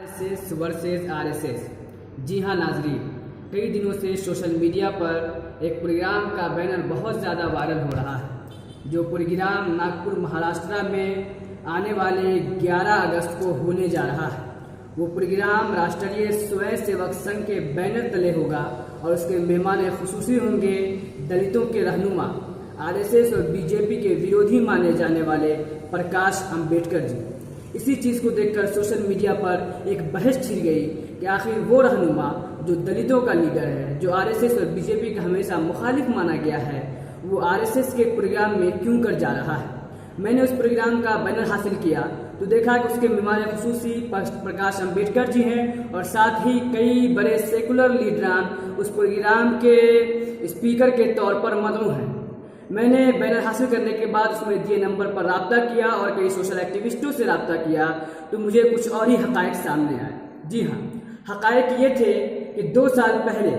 RSS versus RSS. जी हाँ नाजरीन, कई दिनों से सोशल मीडिया पर एक प्रोग्राम का बैनर बहुत ज़्यादा वायरल हो रहा है, जो प्रोग्राम नागपुर महाराष्ट्र में आने वाले 11 अगस्त को होने जा रहा है। वो प्रोग्राम राष्ट्रीय स्वयंसेवक संघ के बैनर तले होगा और उसके मेहमान खुसूसी होंगे दलितों के रहनुमा, आरएसएस और बीजेपी के विरोधी माने जाने वाले प्रकाश अंबेडकर जी। इसी चीज़ को देखकर सोशल मीडिया पर एक बहस छिड़ गई कि आखिर वो रहनुमा जो दलितों का लीडर है, जो आरएसएस और बीजेपी का हमेशा मुखालिफ माना गया है, वो आरएसएस के प्रोग्राम में क्यों कर जा रहा है। मैंने उस प्रोग्राम का बैनर हासिल किया तो देखा कि उसके मेहमान खुसूसी प्रकाश अंबेडकर जी हैं और साथ ही कई बड़े सेकुलर लीडरान उस प्रोग्राम के स्पीकर के तौर पर मदऊ हैं। मैंने बैनर हासिल करने के बाद उसमें दिए नंबर पर रब्ता किया और कई सोशल एक्टिविस्टों से रब्ता किया तो मुझे कुछ और ही हकायक सामने आए। जी हाँ, हकायक ये थे कि 2 साल पहले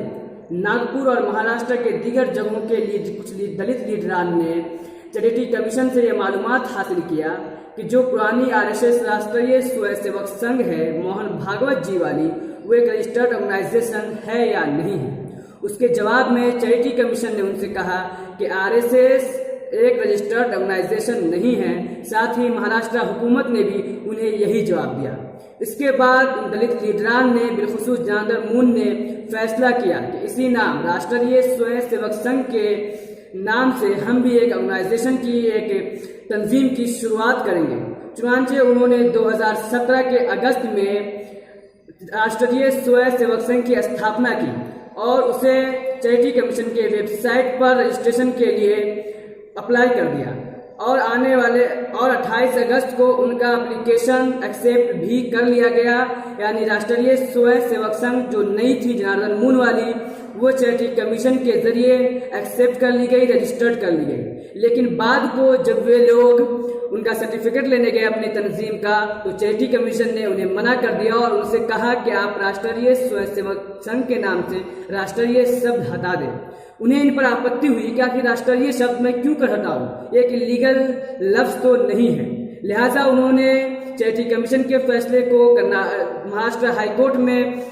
नागपुर और महाराष्ट्र के दीगर जगहों के लिए कुछ दलित लीडरान ने चैरिटी कमीशन से ये मालूमात हासिल किया कि जो पुरानी आरएसएस राष्ट्रीय स्वयंसेवक संघ है मोहन भागवत जी वाली, वो एक रजिस्टर्ड ऑर्गेनाइजेशन है या नहीं है। उसके जवाब में चैरिटी कमीशन ने उनसे कहा कि आरएसएस एक रजिस्टर्ड ऑर्गेनाइजेशन नहीं है। साथ ही महाराष्ट्र हुकूमत ने भी उन्हें यही जवाब दिया। इसके बाद दलित लीडरान ने बिलखुसूस जनार्दन मून ने फैसला किया कि इसी नाम राष्ट्रीय स्वयंसेवक संघ के नाम से हम भी एक ऑर्गेनाइजेशन की एक तंजीम की शुरुआत करेंगे। चुनांचे उन्होंने 2017 के अगस्त में राष्ट्रीय स्वयंसेवक संघ की स्थापना की और उसे चैरिटी कमीशन के वेबसाइट पर रजिस्ट्रेशन के लिए अप्लाई कर दिया और 28 अगस्त को उनका एप्लीकेशन एक्सेप्ट भी कर लिया गया। यानी राष्ट्रीय स्वयंसेवक संघ जो नई थी जनार्दन मून वाली, वो चैरिटी कमीशन के जरिए एक्सेप्ट कर ली गई, रजिस्टर्ड कर ली गई। लेकिन बाद को जब वे लोग उनका सर्टिफिकेट लेने गए अपनी तंजीम का, तो चैरिटी कमीशन ने उन्हें मना कर दिया और उनसे कहा कि आप राष्ट्रीय स्वयंसेवक संघ के नाम से राष्ट्रीय शब्द हटा दें। उन्हें इन पर आपत्ति हुई कि आखिर राष्ट्रीय शब्द में क्यों कर हटाऊं, एक लीगल लफ्ज तो नहीं है। लिहाजा उन्होंने चैरिटी कमीशन के फैसले को महाराष्ट्र हाईकोर्ट में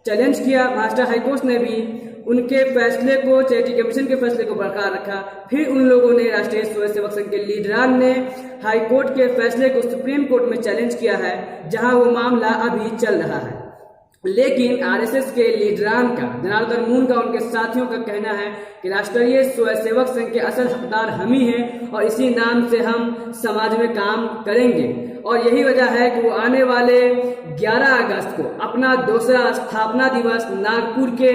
चैलेंज किया। महाराष्ट्र हाईकोर्ट ने भी उनके फैसले को, चैरिटी कमीशन के फैसले को बरकरार रखा। फिर उन लोगों ने राष्ट्रीय स्वयंसेवक संघ के लीडरान ने हाईकोर्ट के फैसले को सुप्रीम कोर्ट में चैलेंज किया है, जहां वो मामला अभी चल रहा है। लेकिन आरएसएस के लीडरान का, जनार्दन मून का, उनके साथियों का कहना है कि राष्ट्रीय स्वयंसेवक संघ के असल हकदार हम ही हैं और इसी नाम से हम समाज में काम करेंगे। और यही वजह है कि वो आने वाले 11 अगस्त को अपना दूसरा स्थापना दिवस नागपुर के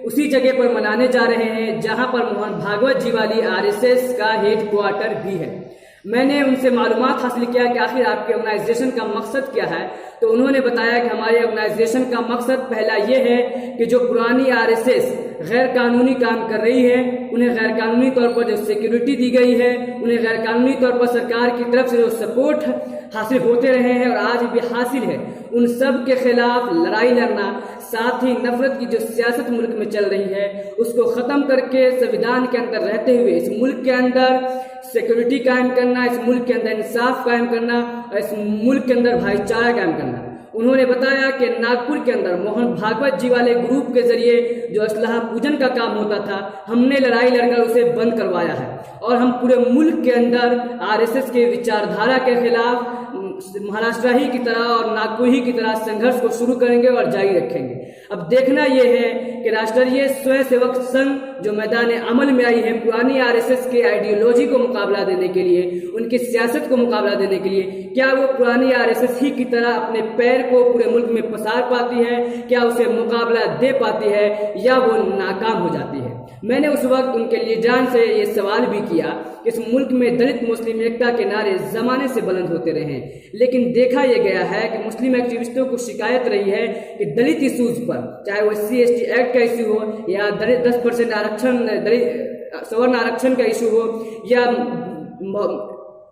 उसी जगह पर मनाने जा रहे हैं जहां पर मोहन भागवत जी वाली आरएसएस का हेडक्वार्टर भी है। मैंने उनसे मालूमात हासिल किया कि आखिर आपके ऑर्गेनाइजेशन का मकसद क्या है, तो उन्होंने बताया कि हमारे ऑर्गेनाइजेशन का मकसद पहला ये है कि जो पुरानी आरएसएस गैर कानूनी काम कर रही है, उन्हें गैर कानूनी तौर पर जो सिक्योरिटी दी गई है, उन्हें गैर कानूनी तौर पर सरकार की तरफ से जो सपोर्ट हासिल होते रहे हैं और आज भी हासिल है, उन सब के खिलाफ लड़ाई लड़ना। साथ ही नफरत की जो सियासत मुल्क में चल रही है उसको खत्म करके संविधान के अंदर रहते हुए इस मुल्क के अंदर सिक्योरिटी कायम करना, इस मुल्क के अंदर इंसाफ कायम करना और इस मुल्क के अंदर भाईचारा कायम करना। उन्होंने बताया कि नागपुर के अंदर मोहन भागवत जी वाले ग्रुप के जरिए जो असलहा पूजन का काम होता था, हमने लड़ाई लड़कर उसे बंद करवाया है और हम पूरे मुल्क के अंदर आरएसएस के विचारधारा के खिलाफ महाराष्ट्र ही की तरह और नागपुर ही की तरह संघर्ष को शुरू करेंगे और जारी रखेंगे। अब देखना यह है कि राष्ट्रीय स्वयंसेवक संघ जो मैदान अमल में आई है पुरानी आरएसएस के आइडियोलॉजी को मुकाबला देने के लिए, उनकी सियासत को मुकाबला देने के लिए, क्या वो पुरानी आरएसएस ही की तरह अपने पैर को पूरे मुल्क में पसार पाती है, क्या उसे मुकाबला दे पाती है या वो नाकाम हो जाती है। मैंने उस वक्त उनके लीडरान से ये सवाल भी किया कि इस मुल्क में दलित मुस्लिम एकता के नारे जमाने से बुलंद होते रहे हैं, लेकिन देखा यह गया है कि मुस्लिम एक्टिविस्टों को शिकायत रही है कि दलित इशूज पर, चाहे वो SC/ST एक्ट का इशू हो या 10% आरक्षण, सवर्ण आरक्षण का इशू हो या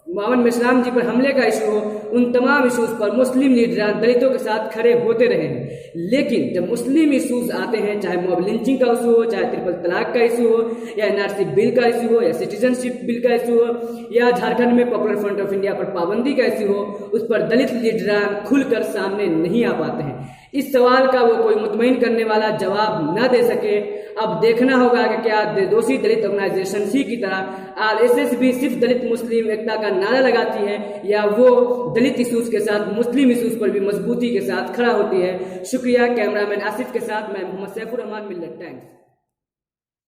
मोहम्मद मिश्राम जी पर हमले का इशू हो, उन तमाम इशूज़ पर मुस्लिम लीडरान दलितों के साथ खड़े होते रहे हैं। लेकिन जब मुस्लिम इशूज़ आते हैं, चाहे मॉब लिंचिंग का इशू हो, चाहे ट्रिपल तलाक का इशू हो, या एनआरसी बिल का इशू हो, या सिटीजनशिप बिल का इशू हो, या झारखंड में पॉपुलर फ्रंट ऑफ इंडिया पर पाबंदी का इशू हो, उस पर दलित लीडरान खुलकर सामने नहीं आ पाते हैं। इस सवाल का वो कोई मुतमईन करने वाला जवाब न दे सके। अब देखना होगा कि क्या दोषी दलित ऑर्गेनाइजेशन सी की तरह आरएसएस भी सिर्फ दलित मुस्लिम एकता का नारा लगाती है, या वो दलित इशूज के साथ मुस्लिम इशूज पर भी मजबूती के साथ खड़ा होती है। शुक्रिया। कैमरामैन आसिफ के साथ मैं मोहम्मद सैफुर रहमान मिल्लत। थैंक्स।